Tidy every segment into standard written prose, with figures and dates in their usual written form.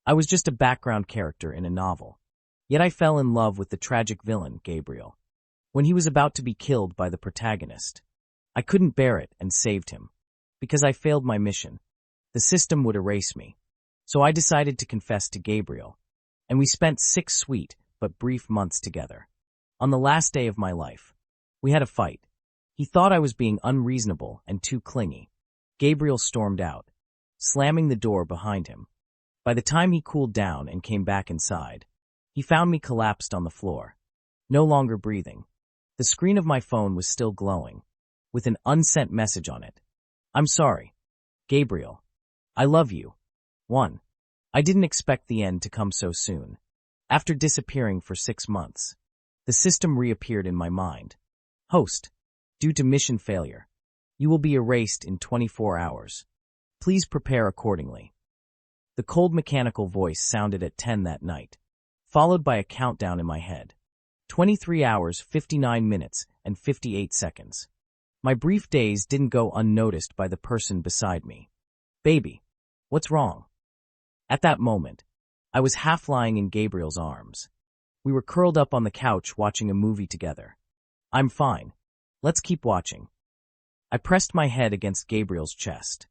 I was just a background character in a novel. Yet I fell in love with the tragic villain, Gabriel. When he was about to be killed by the protagonist, I couldn't bear it and saved him. Because I failed my mission, the system would erase me. So I decided to confess to Gabriel, and we spent 6 sweet but brief months together. On the last day of my life, we had a fight. He thought I was being unreasonable and too clingy. Gabriel stormed out, slamming the door behind him. By the time he cooled down and came back inside, he found me collapsed on the floor, no longer breathing. The screen of my phone was still glowing, with an unsent message on it. I'm sorry, Gabriel. I love you. 1. I didn't expect the end to come so soon. After disappearing for 6 months, the system reappeared in my mind. Host, due to mission failure, you will be erased in 24 hours. Please prepare accordingly. The cold mechanical voice sounded at 10 that night, followed by a countdown in my head. 23 hours, 59 minutes, and 58 seconds. My brief days didn't go unnoticed by the person beside me. Baby, what's wrong? At that moment, I was half lying in Gabriel's arms. We were curled up on the couch watching a movie together. I'm fine. Let's keep watching. I pressed my head against Gabriel's chest,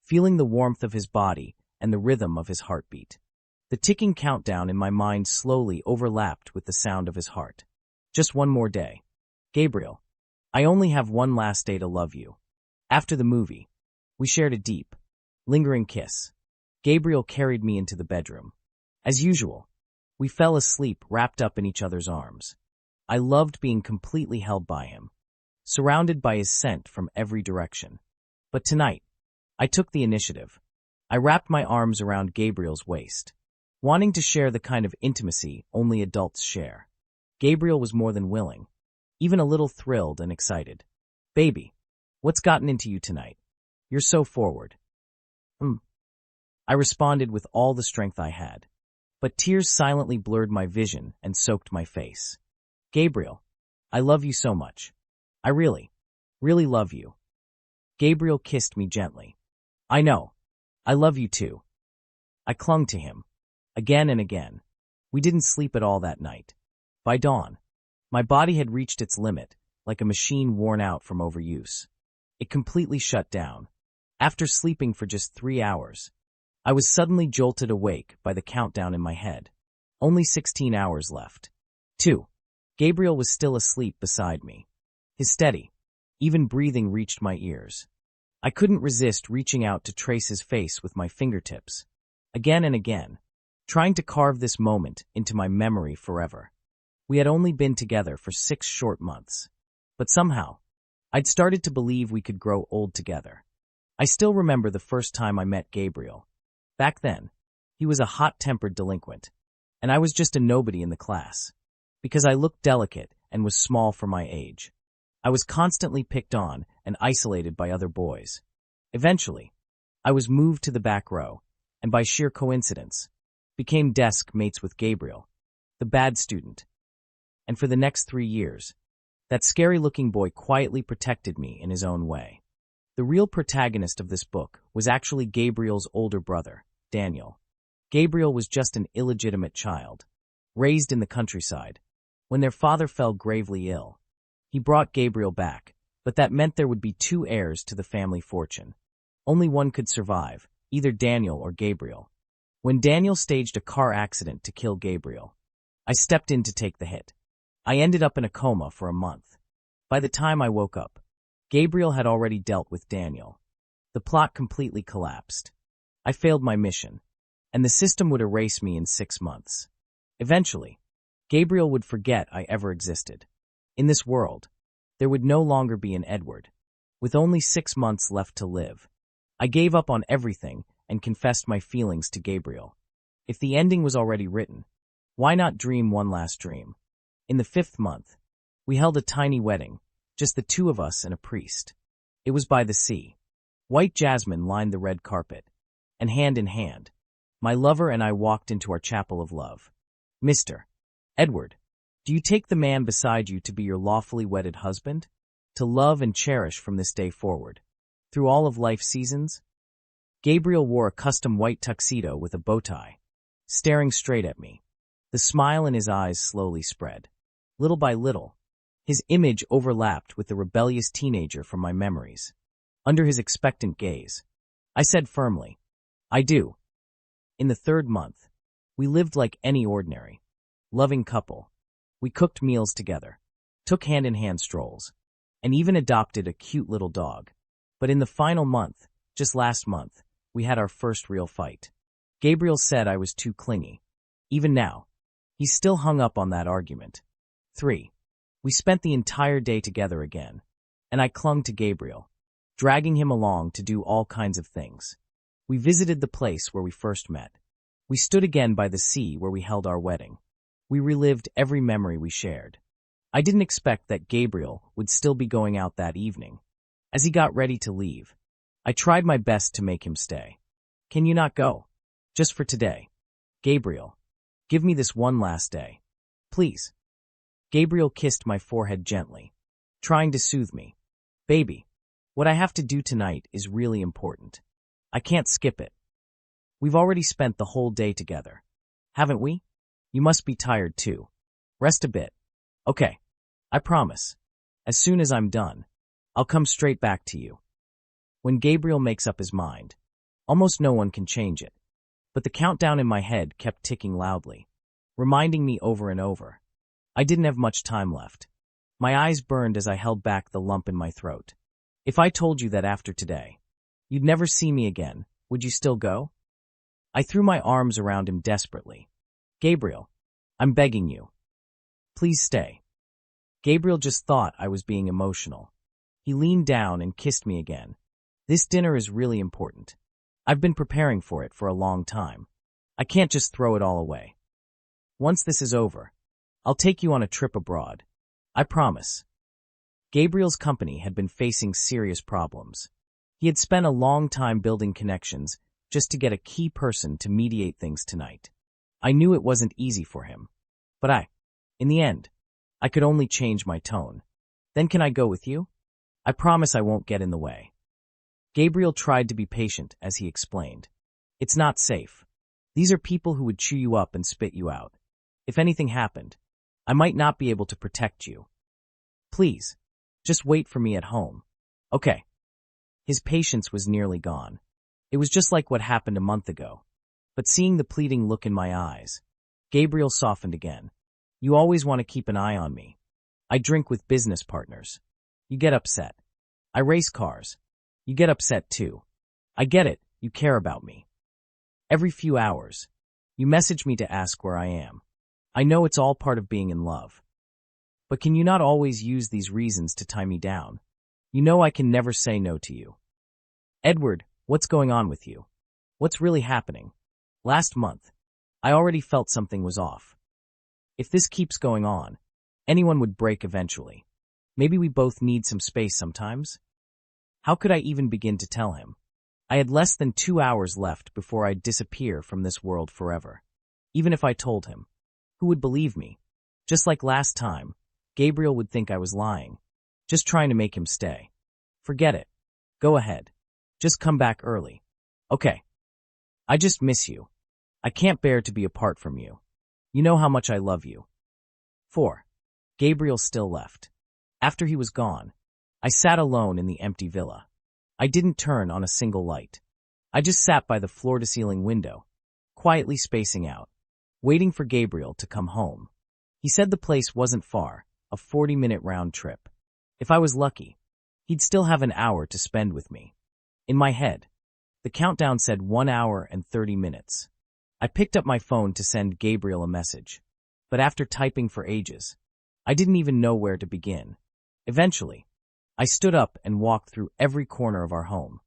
feeling the warmth of his body and the rhythm of his heartbeat. The ticking countdown in my mind slowly overlapped with the sound of his heart. Just one more day. Gabriel, I only have one last day to love you. After the movie, we shared a deep, lingering kiss. Gabriel carried me into the bedroom. As usual, we fell asleep wrapped up in each other's arms. I loved being completely held by him, surrounded by his scent from every direction. But tonight, I took the initiative. I wrapped my arms around Gabriel's waist, wanting to share the kind of intimacy only adults share. Gabriel was more than willing, even a little thrilled and excited. Baby, what's gotten into you tonight? You're so forward. I responded with all the strength I had, but tears silently blurred my vision and soaked my face. Gabriel, I love you so much. I really, really love you. Gabriel kissed me gently. I know. I love you too. I clung to him, again and again. We didn't sleep at all that night. By dawn, my body had reached its limit, like a machine worn out from overuse. It completely shut down. After sleeping for just 3 hours, I was suddenly jolted awake by the countdown in my head. Only 16 hours left. 2. Gabriel was still asleep beside me. His steady, even breathing reached my ears. I couldn't resist reaching out to trace his face with my fingertips, again and again, trying to carve this moment into my memory forever. We had only been together for 6 short months, but somehow, I'd started to believe we could grow old together. I still remember the first time I met Gabriel. Back then, he was a hot-tempered delinquent, and I was just a nobody in the class. Because I looked delicate and was small for my age, I was constantly picked on and isolated by other boys. Eventually, I was moved to the back row, and by sheer coincidence, became desk mates with Gabriel, the bad student. And for the next 3 years, that scary-looking boy quietly protected me in his own way. The real protagonist of this book was actually Gabriel's older brother, Daniel. Gabriel was just an illegitimate child, raised in the countryside. When their father fell gravely ill, he brought Gabriel back, but that meant there would be 2 heirs to the family fortune. Only one could survive, either Daniel or Gabriel. When Daniel staged a car accident to kill Gabriel, I stepped in to take the hit. I ended up in a coma for a month. By the time I woke up, Gabriel had already dealt with Daniel. The plot completely collapsed. I failed my mission, and the system would erase me in 6 months. Eventually, Gabriel would forget I ever existed. In this world, there would no longer be an Edward. With only 6 months left to live, I gave up on everything and confessed my feelings to Gabriel. If the ending was already written, why not dream one last dream? In the 5th month, we held a tiny wedding, just the 2 of us and a priest. It was by the sea. White jasmine lined the red carpet, and hand in hand, my lover and I walked into our chapel of love. Mr. Edward, do you take the man beside you to be your lawfully wedded husband? To love and cherish from this day forward, through all of life's seasons? Gabriel wore a custom white tuxedo with a bow tie, staring straight at me. The smile in his eyes slowly spread. Little by little, his image overlapped with the rebellious teenager from my memories. Under his expectant gaze, I said firmly, "I do." In the 3rd month, we lived like any ordinary, loving couple. We cooked meals together, took hand-in-hand strolls, and even adopted a cute little dog. But in the final month, just last month, we had our first real fight. Gabriel said I was too clingy. Even now, he's still hung up on that argument. 3. We spent the entire day together again, and I clung to Gabriel, dragging him along to do all kinds of things. We visited the place where we first met. We stood again by the sea where we held our wedding. We relived every memory we shared. I didn't expect that Gabriel would still be going out that evening. As he got ready to leave, I tried my best to make him stay. "Can you not go? Just for today? Gabriel, give me this one last day. Please." Gabriel kissed my forehead gently, trying to soothe me. "Baby, what I have to do tonight is really important. I can't skip it. We've already spent the whole day together, haven't we? You must be tired too. Rest a bit. Okay, I promise. As soon as I'm done, I'll come straight back to you." When Gabriel makes up his mind, almost no one can change it. But the countdown in my head kept ticking loudly, reminding me over and over. I didn't have much time left. My eyes burned as I held back the lump in my throat. If I told you that after today, you'd never see me again, would you still go? I threw my arms around him desperately. "Gabriel, I'm begging you. Please stay." Gabriel just thought I was being emotional. He leaned down and kissed me again. "This dinner is really important. I've been preparing for it for a long time. I can't just throw it all away. Once this is over, I'll take you on a trip abroad. I promise." Gabriel's company had been facing serious problems. He had spent a long time building connections just to get a key person to mediate things tonight. I knew it wasn't easy for him. But in the end, I could only change my tone. "Then can I go with you? I promise I won't get in the way." Gabriel tried to be patient as he explained. "It's not safe. These are people who would chew you up and spit you out. If anything happened, I might not be able to protect you. Please, just wait for me at home. Okay." His patience was nearly gone. It was just like what happened a month ago. But seeing the pleading look in my eyes, Gabriel softened again. "You always want to keep an eye on me. I drink with business partners. You get upset. I race cars. You get upset too. I get it, you care about me. Every few hours, you message me to ask where I am. I know it's all part of being in love. But can you not always use these reasons to tie me down? You know I can never say no to you. Edward, what's going on with you? What's really happening? Last month, I already felt something was off. If this keeps going on, anyone would break eventually. Maybe we both need some space sometimes?" How could I even begin to tell him? I had less than 2 hours left before I'd disappear from this world forever. Even if I told him, who would believe me? Just like last time, Gabriel would think I was lying, just trying to make him stay. Forget it. Go ahead. Just come back early. Okay. I just miss you. I can't bear to be apart from you. You know how much I love you. 4. Gabriel still left. After he was gone, I sat alone in the empty villa. I didn't turn on a single light. I just sat by the floor-to-ceiling window, quietly spacing out, waiting for Gabriel to come home. He said the place wasn't far, a 40-minute round trip. If I was lucky, he'd still have an hour to spend with me. In my head, the countdown said 1 hour and 30 minutes. I picked up my phone to send Gabriel a message, but after typing for ages, I didn't even know where to begin. Eventually, I stood up and walked through every corner of our home.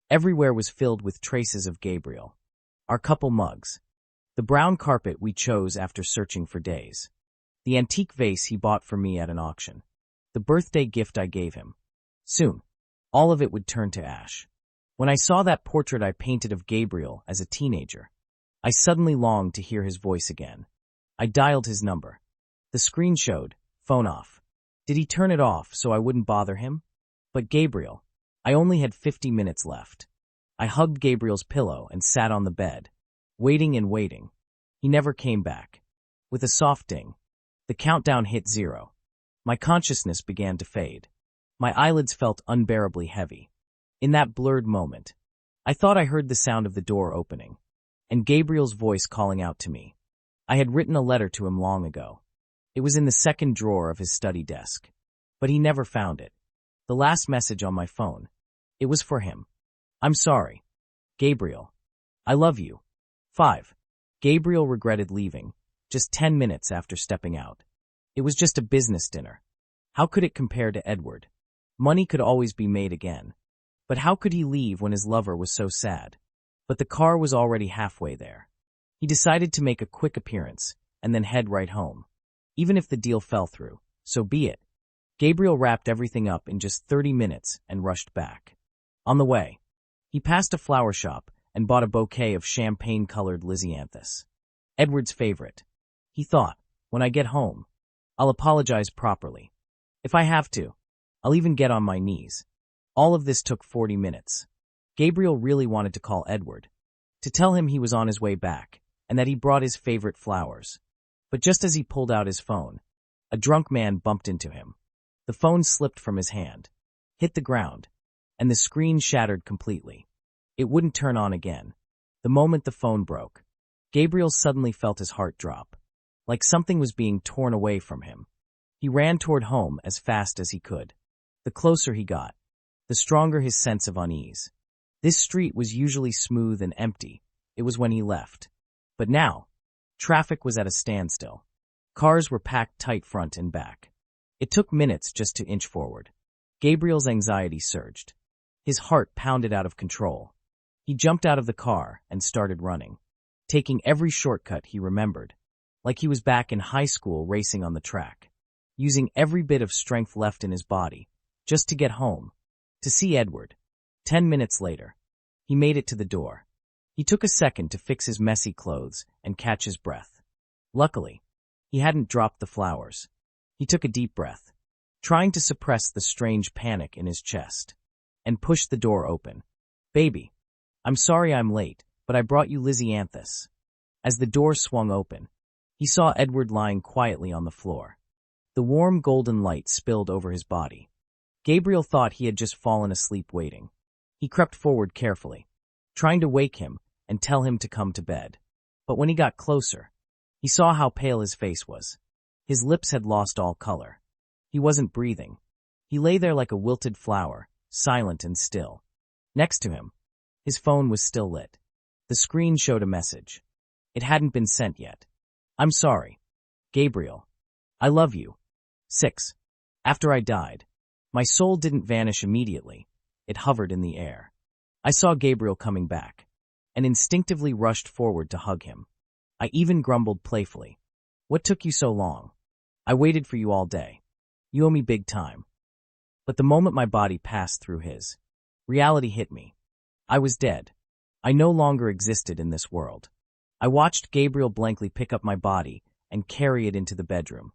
Everywhere was filled with traces of Gabriel. Our couple mugs, the brown carpet we chose after searching for days, the antique vase he bought for me at an auction, the birthday gift I gave him. Soon, all of it would turn to ash. When I saw that portrait I painted of Gabriel as a teenager, I suddenly longed to hear his voice again. I dialed his number. The screen showed, phone off. Did he turn it off so I wouldn't bother him? But Gabriel, I only had 50 minutes left. I hugged Gabriel's pillow and sat on the bed, waiting and waiting. He never came back. With a soft ding, the countdown hit 0. My consciousness began to fade. My eyelids felt unbearably heavy. In that blurred moment, I thought I heard the sound of the door opening, and Gabriel's voice calling out to me. I had written a letter to him long ago. It was in the second drawer of his study desk, but he never found it. The last message on my phone. It was for him. I'm sorry. Gabriel. I love you. 5. Gabriel regretted leaving, just 10 minutes after stepping out. It was just a business dinner. How could it compare to Edward? Money could always be made again. But how could he leave when his lover was so sad? But the car was already halfway there. He decided to make a quick appearance and then head right home. Even if the deal fell through, so be it. Gabriel wrapped everything up in just 30 minutes and rushed back. On the way, he passed a flower shop and bought a bouquet of champagne-colored lisianthus. Edward's favorite. He thought, when I get home, I'll apologize properly. If I have to, I'll even get on my knees. All of this took 40 minutes. Gabriel really wanted to call Edward, to tell him he was on his way back and that he brought his favorite flowers. But just as he pulled out his phone, a drunk man bumped into him. The phone slipped from his hand, hit the ground, and the screen shattered completely. It wouldn't turn on again. The moment the phone broke, Gabriel suddenly felt his heart drop, like something was being torn away from him. He ran toward home as fast as he could. The closer he got, the stronger his sense of unease. This street was usually smooth and empty. It was when he left. But now, traffic was at a standstill. Cars were packed tight front and back. It took minutes just to inch forward. Gabriel's anxiety surged. His heart pounded out of control. He jumped out of the car and started running, taking every shortcut he remembered, like he was back in high school racing on the track, using every bit of strength left in his body, just to get home, to see Edward. 10 minutes later, he made it to the door. He took a second to fix his messy clothes and catch his breath. Luckily, he hadn't dropped the flowers. He took a deep breath, trying to suppress the strange panic in his chest, and pushed the door open. Baby, I'm sorry I'm late, but I brought you lisianthus. As the door swung open, he saw Edward lying quietly on the floor. The warm golden light spilled over his body. Gabriel thought he had just fallen asleep waiting. He crept forward carefully, trying to wake him and tell him to come to bed. But when he got closer, he saw how pale his face was. His lips had lost all color. He wasn't breathing. He lay there like a wilted flower, silent and still. Next to him, his phone was still lit. The screen showed a message. It hadn't been sent yet. I'm sorry. Gabriel. I love you. 6. After I died, my soul didn't vanish immediately. It hovered in the air. I saw Gabriel coming back, and instinctively rushed forward to hug him. I even grumbled playfully. What took you so long? I waited for you all day. You owe me big time. But the moment my body passed through his, reality hit me. I was dead. I no longer existed in this world. I watched Gabriel blankly pick up my body and carry it into the bedroom.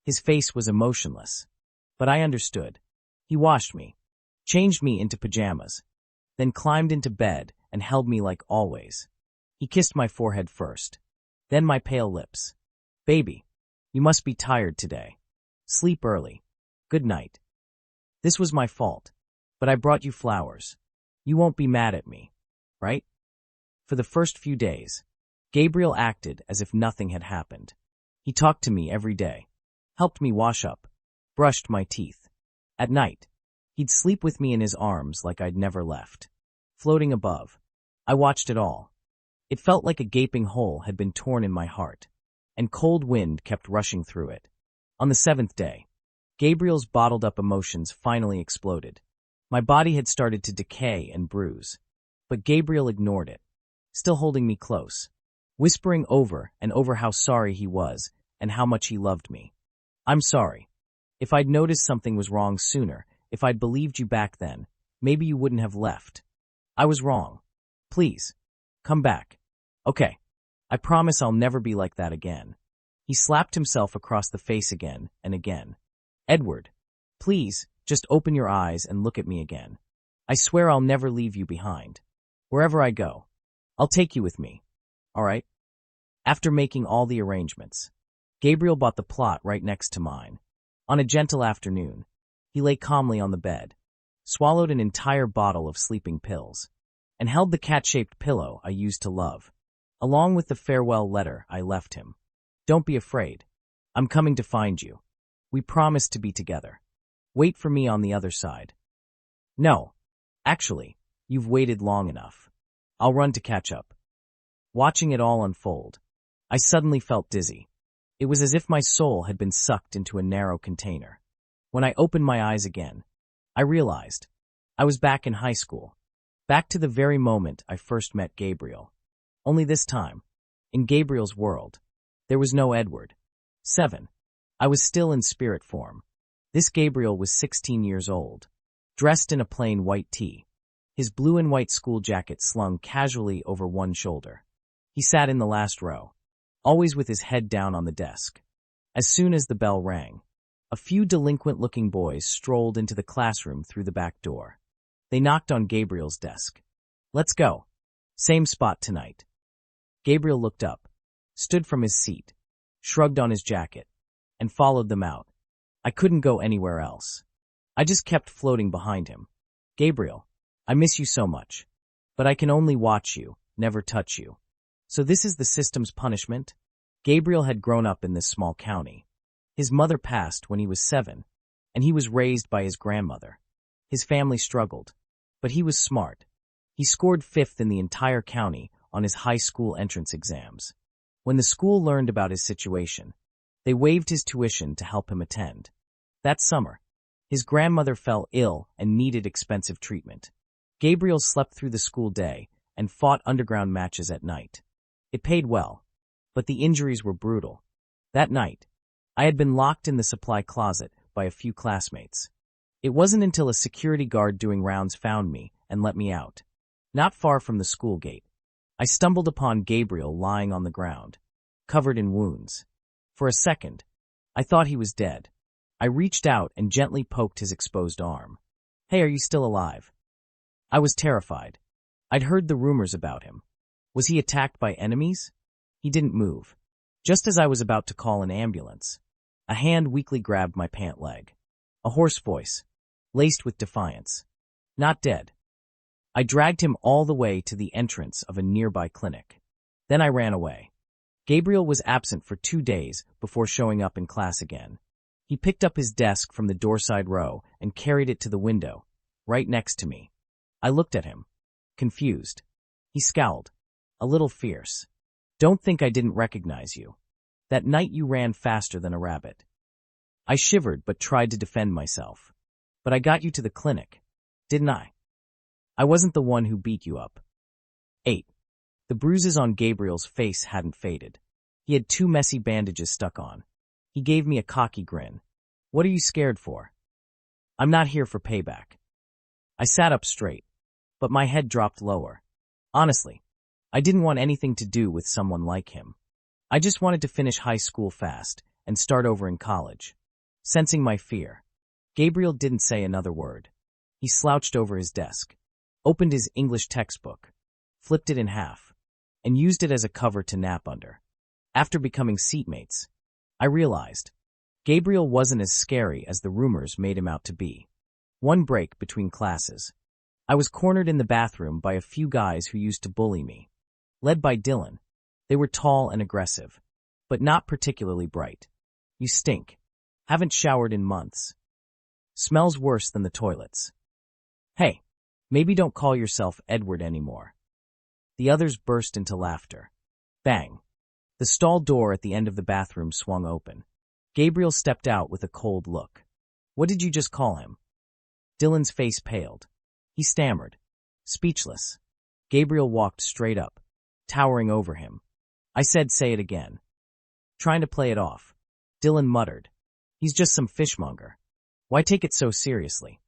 His face was emotionless. But I understood. He washed me, changed me into pajamas, then climbed into bed and held me like always. He kissed my forehead first, then my pale lips. Baby, you must be tired today. Sleep early. Good night. This was my fault, but I brought you flowers. You won't be mad at me, right? For the first few days, Gabriel acted as if nothing had happened. He talked to me every day, helped me wash up, brushed my teeth. At night, he'd sleep with me in his arms like I'd never left. Floating above, I watched it all. It felt like a gaping hole had been torn in my heart, and cold wind kept rushing through it. On the 7th day, Gabriel's bottled-up emotions finally exploded. My body had started to decay and bruise, but Gabriel ignored it, still holding me close, whispering over and over how sorry he was and how much he loved me. I'm sorry. If I'd noticed something was wrong sooner, if I'd believed you back then, maybe you wouldn't have left. I was wrong. Please, come back. Okay. I promise I'll never be like that again. He slapped himself across the face again and again. Edward, please, just open your eyes and look at me again. I swear I'll never leave you behind. Wherever I go, I'll take you with me. All right? After making all the arrangements, Gabriel bought the plot right next to mine. On a gentle afternoon, he lay calmly on the bed, swallowed an entire bottle of sleeping pills, and held the cat-shaped pillow I used to love, along with the farewell letter I left him. Don't be afraid. I'm coming to find you. We promised to be together. Wait for me on the other side. No. Actually, you've waited long enough. I'll run to catch up. Watching it all unfold, I suddenly felt dizzy. It was as if my soul had been sucked into a narrow container. When I opened my eyes again, I realized I was back in high school, back to the very moment I first met Gabriel. Only this time, in Gabriel's world, there was no Edward. 7. I was still in spirit form. This Gabriel was 16 years old, dressed in a plain white tee, his blue and white school jacket slung casually over one shoulder. He sat in the last row, always with his head down on the desk. As soon as the bell rang, a few delinquent-looking boys strolled into the classroom through the back door. They knocked on Gabriel's desk. Let's go. Same spot tonight. Gabriel looked up, stood from his seat, shrugged on his jacket, and followed them out. I couldn't go anywhere else. I just kept floating behind him. Gabriel, I miss you so much. But I can only watch you, never touch you. So this is the system's punishment? Gabriel had grown up in this small county. His mother passed when he was 7, and he was raised by his grandmother. His family struggled, but he was smart. He scored 5th in the entire county on his high school entrance exams. When the school learned about his situation, they waived his tuition to help him attend. That summer, his grandmother fell ill and needed expensive treatment. Gabriel slept through the school day and fought underground matches at night. It paid well, but the injuries were brutal. That night, I had been locked in the supply closet by a few classmates. It wasn't until a security guard doing rounds found me and let me out. Not far from the school gate, I stumbled upon Gabriel lying on the ground, covered in wounds. For a second, I thought he was dead. I reached out and gently poked his exposed arm. Hey, are you still alive? I was terrified. I'd heard the rumors about him. Was he attacked by enemies? He didn't move. Just as I was about to call an ambulance, a hand weakly grabbed my pant leg. A hoarse voice, laced with defiance. Not dead. I dragged him all the way to the entrance of a nearby clinic. Then I ran away. Gabriel was absent for 2 days before showing up in class again. He picked up his desk from the doorside row and carried it to the window, right next to me. I looked at him, confused. He scowled, a little fierce. Don't think I didn't recognize you. That night you ran faster than a rabbit. I shivered but tried to defend myself. But I got you to the clinic, didn't I? I wasn't the one who beat you up. 8. The bruises on Gabriel's face hadn't faded. He had 2 messy bandages stuck on. He gave me a cocky grin. What are you scared for? I'm not here for payback. I sat up straight, but my head dropped lower. Honestly, I didn't want anything to do with someone like him. I just wanted to finish high school fast and start over in college. Sensing my fear, Gabriel didn't say another word. He slouched over his desk, opened his English textbook, flipped it in half, and used it as a cover to nap under. After becoming seatmates, I realized Gabriel wasn't as scary as the rumors made him out to be. One break between classes, I was cornered in the bathroom by a few guys who used to bully me. Led by Dylan, they were tall and aggressive, but not particularly bright. You stink. Haven't showered in months. Smells worse than the toilets. Hey, maybe don't call yourself Edward anymore. The others burst into laughter. Bang. The stall door at the end of the bathroom swung open. Gabriel stepped out with a cold look. What did you just call him? Dylan's face paled. He stammered, speechless. Gabriel walked straight up, towering over him. I said, say it again. Trying to play it off. Dylan muttered. He's just some fishmonger. Why take it so seriously?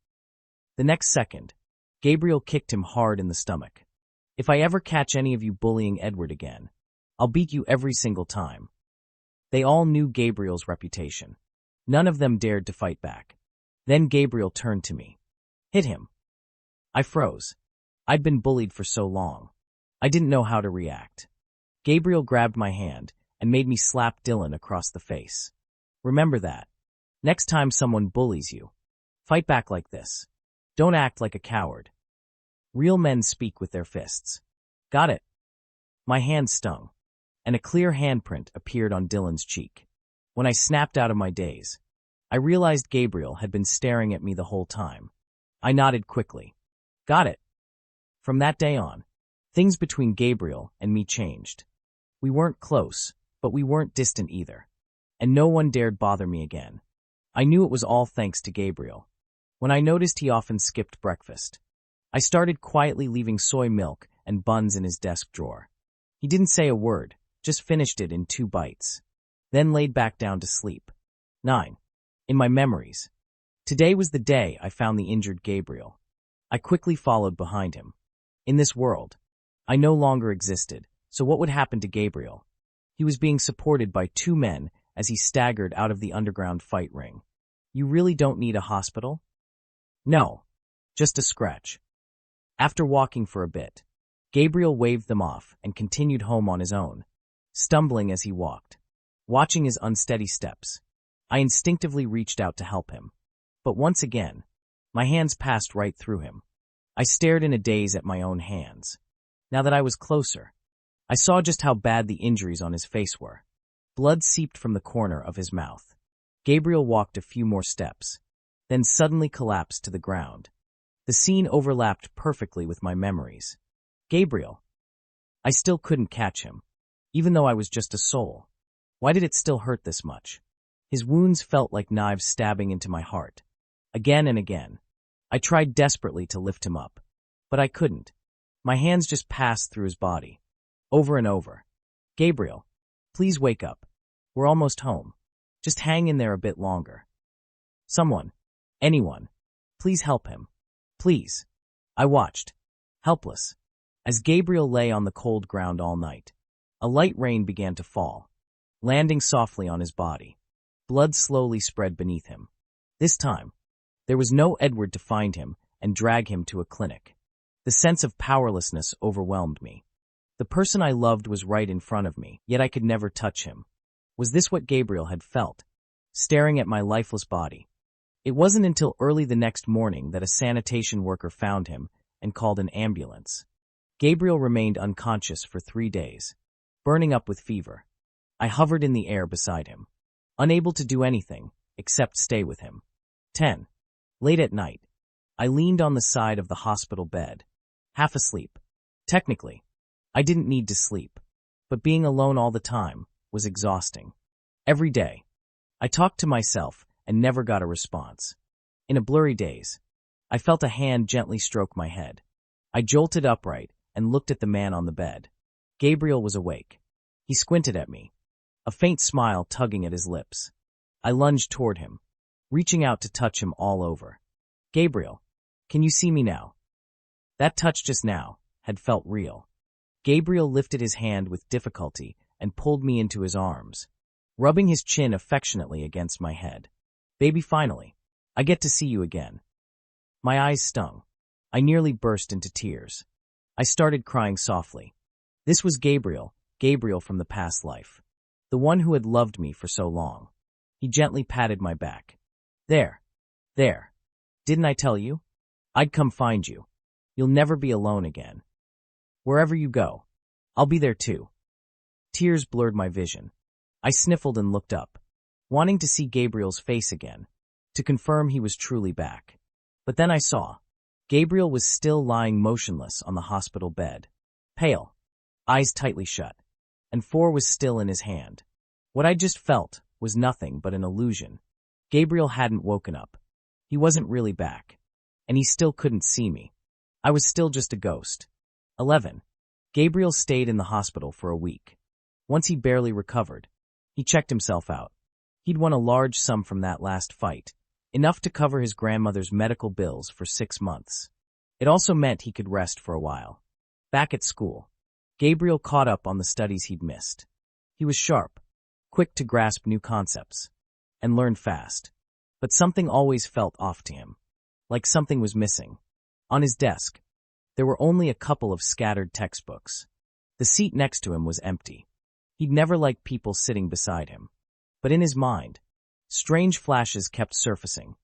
The next second, Gabriel kicked him hard in the stomach. If I ever catch any of you bullying Edward again, I'll beat you every single time. They all knew Gabriel's reputation. None of them dared to fight back. Then Gabriel turned to me. Hit him. I froze. I'd been bullied for so long. I didn't know how to react. Gabriel grabbed my hand and made me slap Dylan across the face. Remember that. Next time someone bullies you, fight back like this. Don't act like a coward. Real men speak with their fists. Got it? My hand stung, and a clear handprint appeared on Dylan's cheek. When I snapped out of my daze, I realized Gabriel had been staring at me the whole time. I nodded quickly. Got it. From that day on, things between Gabriel and me changed. We weren't close, but we weren't distant either, and no one dared bother me again. I knew it was all thanks to Gabriel. When I noticed he often skipped breakfast, I started quietly leaving soy milk and buns in his desk drawer. He didn't say a word, just finished it in 2 bites, then laid back down to sleep. 9. In my memories. Today was the day I found the injured Gabriel. I quickly followed behind him. In this world, I no longer existed, so what would happen to Gabriel? He was being supported by 2 men as he staggered out of the underground fight ring. You really don't need a hospital? No, just a scratch. After walking for a bit, Gabriel waved them off and continued home on his own, stumbling as he walked. Watching his unsteady steps, I instinctively reached out to help him. But once again, my hands passed right through him. I stared in a daze at my own hands. Now that I was closer, I saw just how bad the injuries on his face were. Blood seeped from the corner of his mouth. Gabriel walked a few more steps, then suddenly collapsed to the ground. The scene overlapped perfectly with my memories. Gabriel. I still couldn't catch him, even though I was just a soul. Why did it still hurt this much? His wounds felt like knives stabbing into my heart. Again and again, I tried desperately to lift him up, but I couldn't. My hands just passed through his body, over and over. Gabriel, please wake up. We're almost home. Just hang in there a bit longer. Someone, anyone, please help him. Please. I watched, helpless, as Gabriel lay on the cold ground all night. A light rain began to fall, landing softly on his body. Blood slowly spread beneath him. This time, there was no Edward to find him and drag him to a clinic. The sense of powerlessness overwhelmed me. The person I loved was right in front of me, yet I could never touch him. Was this what Gabriel had felt, staring at my lifeless body? It wasn't until early the next morning that a sanitation worker found him and called an ambulance. Gabriel remained unconscious for 3 days, burning up with fever. I hovered in the air beside him, unable to do anything except stay with him. 10. Late at night, I leaned on the side of the hospital bed, half asleep. Technically, I didn't need to sleep, but being alone all the time was exhausting. Every day, I talked to myself and never got a response. In a blurry daze, I felt a hand gently stroke my head. I jolted upright and looked at the man on the bed. Gabriel was awake. He squinted at me, a faint smile tugging at his lips. I lunged toward him, reaching out to touch him all over. Gabriel, can you see me now? That touch just now had felt real. Gabriel lifted his hand with difficulty and pulled me into his arms, rubbing his chin affectionately against my head. Baby, finally, I get to see you again. My eyes stung. I nearly burst into tears. I started crying softly. This was Gabriel, Gabriel from the past life, the one who had loved me for so long. He gently patted my back. There. Didn't I tell you? I'd come find you. You'll never be alone again. Wherever you go, I'll be there too. Tears blurred my vision. I sniffled and looked up, wanting to see Gabriel's face again, to confirm he was truly back. But then I saw. Gabriel was still lying motionless on the hospital bed, pale, eyes tightly shut, and 4 was still in his hand. What I just felt was nothing but an illusion. Gabriel hadn't woken up. He wasn't really back, and he still couldn't see me. I was still just a ghost. 11. Gabriel stayed in the hospital for a week. Once he barely recovered, he checked himself out. He'd won a large sum from that last fight, enough to cover his grandmother's medical bills for 6 months. It also meant he could rest for a while. Back at school, Gabriel caught up on the studies he'd missed. He was sharp, quick to grasp new concepts, and learned fast. But something always felt off to him, like something was missing. On his desk, there were only a couple of scattered textbooks. The seat next to him was empty. He'd never liked people sitting beside him. But in his mind, strange flashes kept surfacing.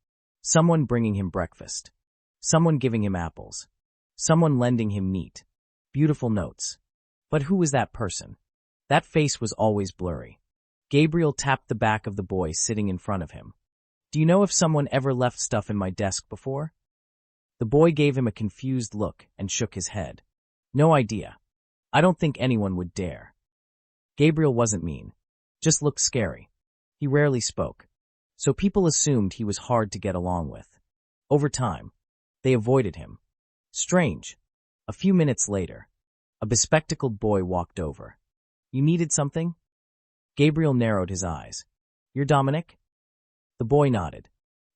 Someone bringing him breakfast. Someone giving him apples. Someone lending him neat, beautiful notes. But who was that person? That face was always blurry. Gabriel tapped the back of the boy sitting in front of him. Do you know if someone ever left stuff in my desk before? The boy gave him a confused look and shook his head. No idea. I don't think anyone would dare. Gabriel wasn't mean, just looked scary. He rarely spoke, so people assumed he was hard to get along with. Over time, they avoided him. Strange. A few minutes later, a bespectacled boy walked over. You needed something? Gabriel narrowed his eyes. You're Dominic? The boy nodded.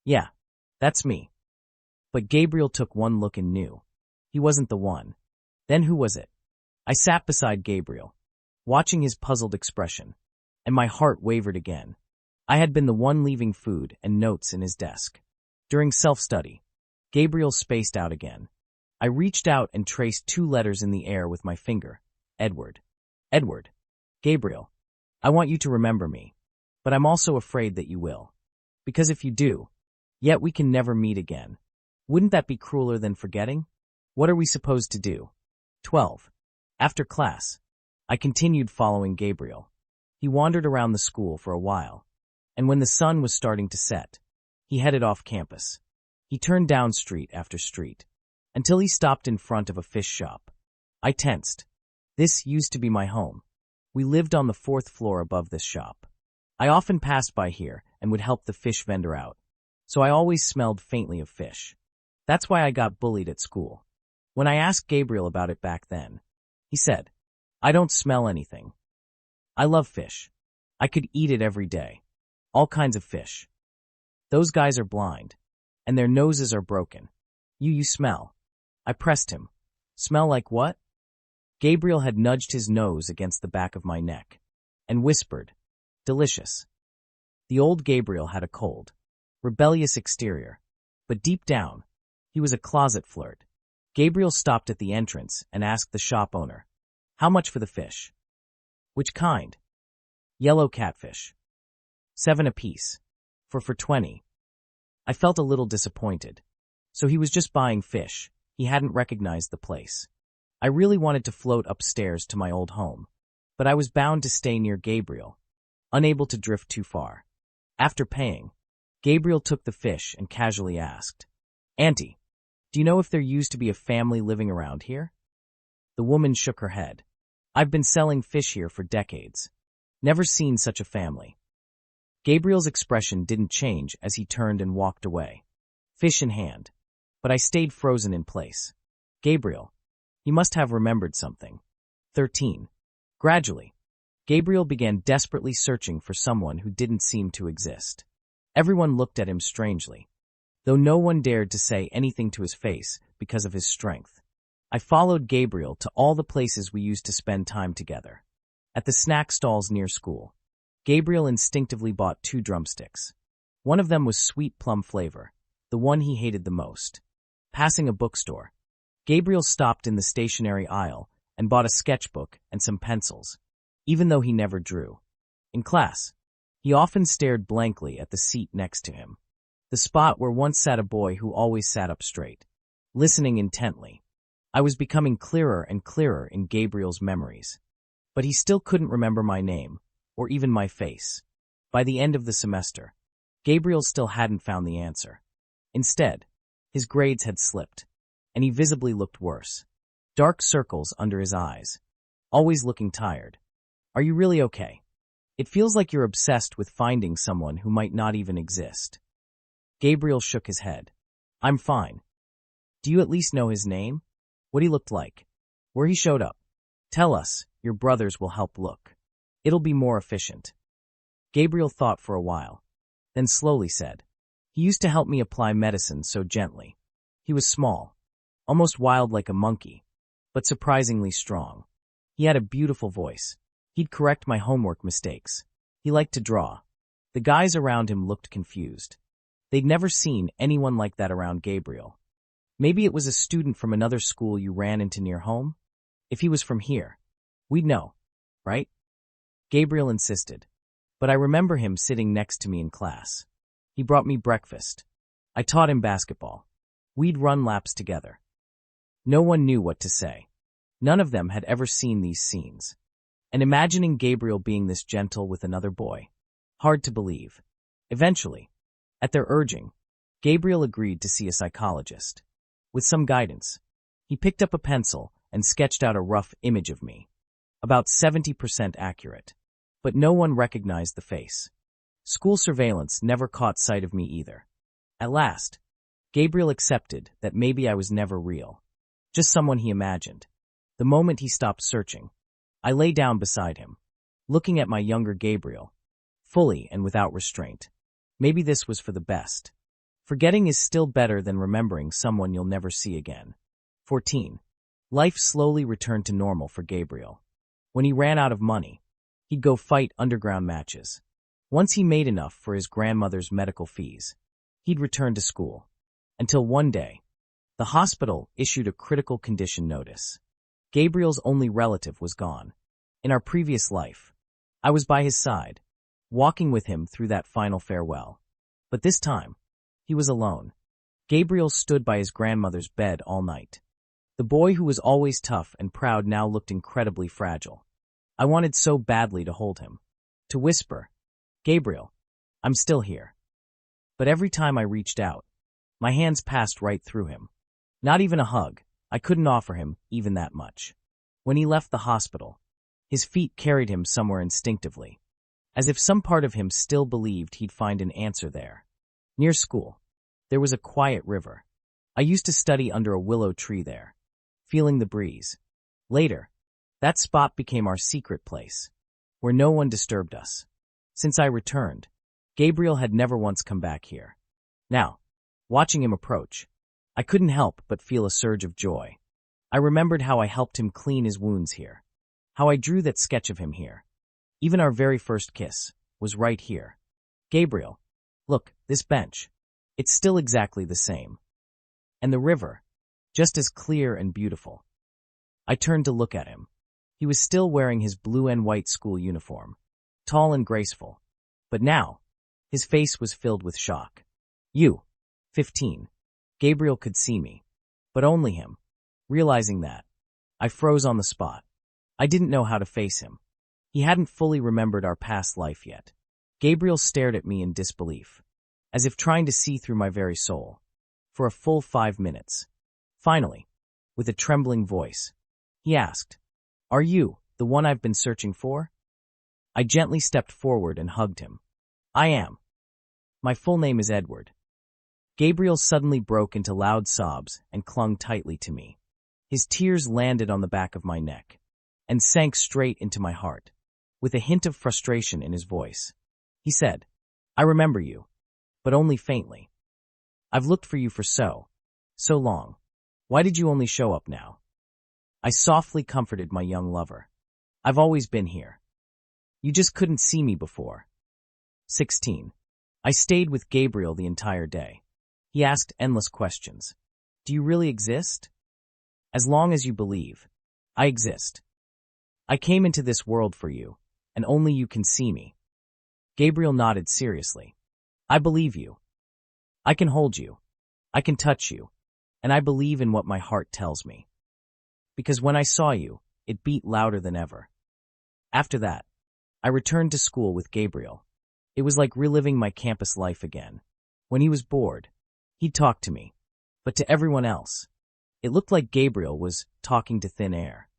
Yeah, that's me. But Gabriel took one look and knew. He wasn't the one. Then who was it? I sat beside Gabriel, watching his puzzled expression, and my heart wavered again. I had been the one leaving food and notes in his desk. During self-study, Gabriel spaced out again. I reached out and traced 2 letters in the air with my finger. Edward. Edward. Gabriel, I want you to remember me, but I'm also afraid that you will. Because if you do, yet we can never meet again. Wouldn't that be crueler than forgetting? What are we supposed to do? 12. After class, I continued following Gabriel. He wandered around the school for a while, and when the sun was starting to set, he headed off campus. He turned down street after street, until he stopped in front of a fish shop. I tensed. This used to be my home. We lived on the 4th floor above this shop. I often passed by here and would help the fish vendor out, so I always smelled faintly of fish. That's why I got bullied at school. When I asked Gabriel about it back then, he said, I don't smell anything. I love fish. I could eat it every day. All kinds of fish. Those guys are blind, and their noses are broken. You smell. I pressed him. Smell like what? Gabriel had nudged his nose against the back of my neck, and whispered, delicious. The old Gabriel had a cold, rebellious exterior, but deep down, he was a closet flirt. Gabriel stopped at the entrance and asked the shop owner, how much for the fish? Which kind? Yellow catfish. 7 apiece. For 20. I felt a little disappointed. So he was just buying fish. He hadn't recognized the place. I really wanted to float upstairs to my old home, but I was bound to stay near Gabriel, unable to drift too far. After paying, Gabriel took the fish and casually asked, Auntie, do you know if there used to be a family living around here? The woman shook her head. I've been selling fish here for decades. Never seen such a family. Gabriel's expression didn't change as he turned and walked away, fish in hand. But I stayed frozen in place. Gabriel. He must have remembered something. 13. Gradually, Gabriel began desperately searching for someone who didn't seem to exist. Everyone looked at him strangely, though no one dared to say anything to his face because of his strength. I followed Gabriel to all the places we used to spend time together. At the snack stalls near school, Gabriel instinctively bought 2 drumsticks. One of them was sweet plum flavor, the one he hated the most. Passing a bookstore, Gabriel stopped in the stationery aisle and bought a sketchbook and some pencils, even though he never drew. In class, he often stared blankly at the seat next to him, the spot where once sat a boy who always sat up straight, listening intently. I was becoming clearer and clearer in Gabriel's memories, but he still couldn't remember my name, or even my face. By the end of the semester, Gabriel still hadn't found the answer. Instead, his grades had slipped, and he visibly looked worse. Dark circles under his eyes, always looking tired. Are you really okay? It feels like you're obsessed with finding someone who might not even exist. Gabriel shook his head. I'm fine. Do you at least know his name? What he looked like? Where he showed up? Tell us, your brothers will help look. It'll be more efficient. Gabriel thought for a while, then slowly said, he used to help me apply medicine so gently. He was small, almost wild like a monkey, but surprisingly strong. He had a beautiful voice. He'd correct my homework mistakes. He liked to draw. The guys around him looked confused. They'd never seen anyone like that around Gabriel. Maybe it was a student from another school you ran into near home? If he was from here, We'd know, right? Gabriel insisted. But I remember him sitting next to me in class. He brought me breakfast. I taught him basketball. We'd run laps together. No one knew what to say. None of them had ever seen these scenes. And imagining Gabriel being this gentle with another boy. Hard to believe. Eventually, at their urging, Gabriel agreed to see a psychologist. With some guidance, he picked up a pencil and sketched out a rough image of me. About 70% accurate. But no one recognized the face. School surveillance never caught sight of me either. At last, Gabriel accepted that maybe I was never real. Just someone he imagined. The moment he stopped searching, I lay down beside him, looking at my younger Gabriel, fully and without restraint. Maybe this was for the best. Forgetting is still better than remembering someone you'll never see again. 14. Life slowly returned to normal for Gabriel. When he ran out of money, he'd go fight underground matches. Once he made enough for his grandmother's medical fees, he'd return to school. Until one day, the hospital issued a critical condition notice. Gabriel's only relative was gone. In our previous life, I was by his side, walking with him through that final farewell. But this time, he was alone. Gabriel stood by his grandmother's bed all night. The boy who was always tough and proud now looked incredibly fragile. I wanted so badly to hold him, to whisper, "Gabriel, I'm still here." But every time I reached out, my hands passed right through him. Not even a hug. I couldn't offer him even that much. When he left the hospital, his feet carried him somewhere instinctively, as if some part of him still believed he'd find an answer there. Near school, there was a quiet river. I used to study under a willow tree there, feeling the breeze. Later, that spot became our secret place, where no one disturbed us. Since I returned, Gabriel had never once come back here. Now, watching him approach, I couldn't help but feel a surge of joy. I remembered how I helped him clean his wounds here, how I drew that sketch of him here. Even our very first kiss was right here. "Gabriel, look, this bench. It's still exactly the same. And the river, just as clear and beautiful." I turned to look at him. He was still wearing his blue and white school uniform, tall and graceful. But now, his face was filled with shock. "You, 15. Gabriel could see me, but only him. Realizing that, I froze on the spot. I didn't know how to face him. He hadn't fully remembered our past life yet. Gabriel stared at me in disbelief, as if trying to see through my very soul. For a full 5 minutes. Finally, with a trembling voice, he asked, "Are you the one I've been searching for?" I gently stepped forward and hugged him. "I am. My full name is Edward." Gabriel suddenly broke into loud sobs and clung tightly to me. His tears landed on the back of my neck and sank straight into my heart, with a hint of frustration in his voice. He said, "I remember you, but only faintly. I've looked for you for so long. Why did you only show up now?" I softly comforted my young lover. "I've always been here. You just couldn't see me before." 16. I stayed with Gabriel the entire day. He asked endless questions. "Do you really exist?" "As long as you believe, I exist. I came into this world for you, and only you can see me." Gabriel nodded seriously. "I believe you. I can hold you. I can touch you. And I believe in what my heart tells me. Because when I saw you, it beat louder than ever." After that, I returned to school with Gabriel. It was like reliving my campus life again. When he was bored, he'd talk to me. But to everyone else, it looked like Gabriel was talking to thin air,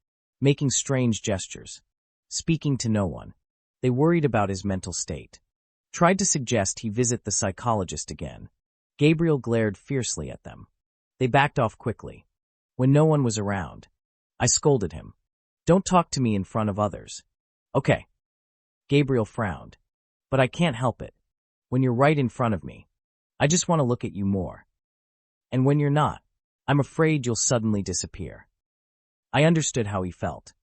making strange gestures, speaking to no one. They worried about his mental state. Tried to suggest he visit the psychologist again. Gabriel glared fiercely at them. They backed off quickly. When no one was around, I scolded him. "Don't talk to me in front of others." "Okay." Gabriel frowned. "But I can't help it. When you're right in front of me, I just want to look at you more. And when you're not, I'm afraid you'll suddenly disappear." I understood how he felt,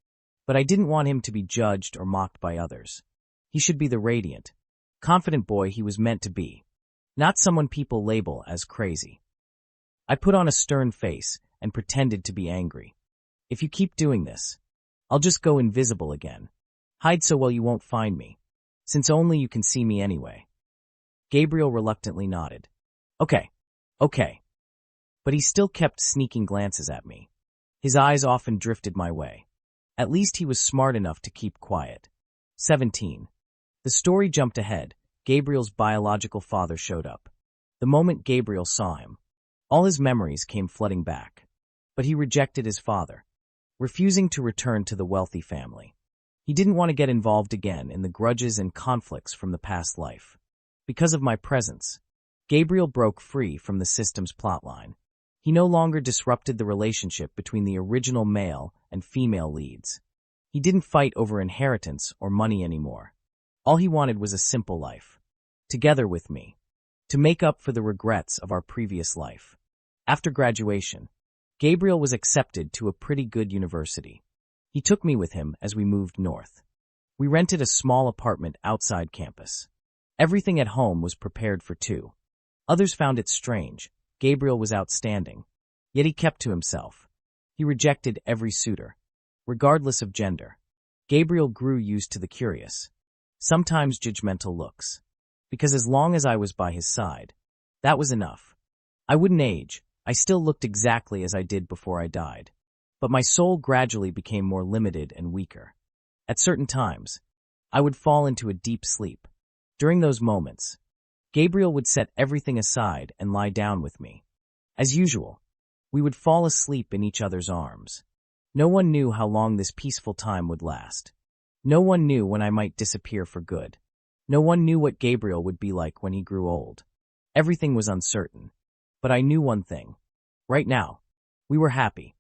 but I didn't want him to be judged or mocked by others. He should be the radiant, confident boy he was meant to be, not someone people label as crazy. I put on a stern face and pretended to be angry. "If you keep doing this, I'll just go invisible again. Hide so well you won't find me, since only you can see me anyway. Gabriel reluctantly nodded. Okay. But he still kept sneaking glances at me. His eyes often drifted my way. At least he was smart enough to keep quiet. 17. The story jumped ahead. Gabriel's biological father showed up. The moment Gabriel saw him, all his memories came flooding back. But he rejected his father, refusing to return to the wealthy family. He didn't want to get involved again in the grudges and conflicts from the past life. Because of my presence, Gabriel broke free from the system's plotline. He no longer disrupted the relationship between the original male and female leads. He didn't fight over inheritance or money anymore. All he wanted was a simple life, together with me, to make up for the regrets of our previous life. After graduation, Gabriel was accepted to a pretty good university. He took me with him as we moved north. We rented a small apartment outside campus. Everything at home was prepared for two. Others found it strange. Gabriel was outstanding, yet he kept to himself. He rejected every suitor, regardless of gender. Gabriel grew used to the curious, sometimes judgmental looks, because as long as I was by his side, that was enough. I wouldn't age. I still looked exactly as I did before I died, but my soul gradually became more limited and weaker. At certain times, I would fall into a deep sleep. During those moments, Gabriel would set everything aside and lie down with me. As usual, we would fall asleep in each other's arms. No one knew how long this peaceful time would last. No one knew when I might disappear for good. No one knew what Gabriel would be like when he grew old. Everything was uncertain. But I knew one thing. Right now, we were happy.